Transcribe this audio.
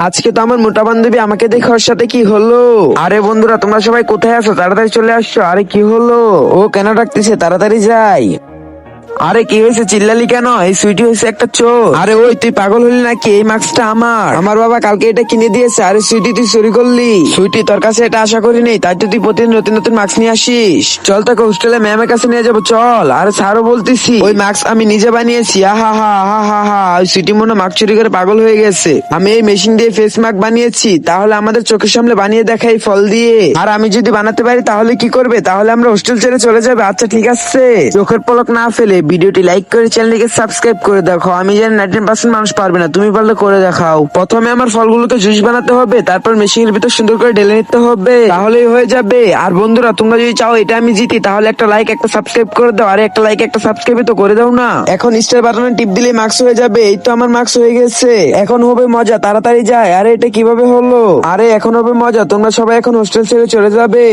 আজকে তো আমার মোটা বান্ধবী আমাকে দেখে ওর সাথে কি হলো। আরে বন্ধুরা তোমরা সবাই কোথায় আছো, তাড়াতাড়ি চলে আসছো। আরে কি হলো, ও কেন ডাকতেছে, তাড়াতাড়ি যাই। আরে কি হয়েছে, চিল্লালি কেন? এই সুইটি হয়েছে একটা চোর। আরে ওই তুই পাগল হলি নাকি? এই মাস্কটা আমার বাবা কালকে এটা কিনে দিয়েছে। আরে সুইটি তুই চুরি করলি? সুইটি তোর কাছে এটা আশা করি নেই, তাই তো তুই প্রতিদিন নতুন নতুন মাস্ক নিয়ে আসিস। চল তোকে হোস্টেলে ম্যামের কাছে নিয়ে যাবো, চল। আরে স্যারও বলতেছি ওই মাস্ক আমি নিজে বানিয়েছি। আহা হা হা হা হা, ওই সুইটি মনে মাস্ক চুরি করে পাগল হয়ে গেছে। আমি এই মেশিন দিয়ে ফেস মাস্ক বানিয়েছি, তাহলে আমাদের চোখের সামনে বানিয়ে দেখাই ফল দিয়ে। আর আমি যদি বানাতে পারি তাহলে কি করবে? তাহলে আমরা হোস্টেল ছেড়ে চলে যাবে। আচ্ছা ঠিক আছে, চোখের পলক না ফেলে ভিডিওটি লাইক করে চ্যানেলটিকে সাবস্ক্রাইব করে দেখাও। আমি জানি 90% মানুষ পারবে না, তুমি পারলে করে দেখাও। প্রথমে আমার ফলগুলোকে জুস বানাতে হবে, তারপর মেশিনের ভিতর সুন্দর করে ঢেলে নিতে হবে, তাহলেই হয়ে যাবে। আর বন্ধুরা তোমরা যদি চাও এটা আমি জিতি, তাহলে একটা লাইক একটা সাবস্ক্রাইব করে দাও। আরে একটা লাইক একটা সাবস্ক্রাইব তো করে দাও না। এখন স্টার বাটনে টিপ দিলে মার্কস হয়ে যাবে। এই তো আমার মার্কস হয়ে গেছে, এখন হবে মজা, তাড়াতাড়ি যায়। আরে এটা কিভাবে হলো? আরে এখন হবে মজা, তোমরা সবাই এখন হোস্টেল ছেড়ে চলে যাবে।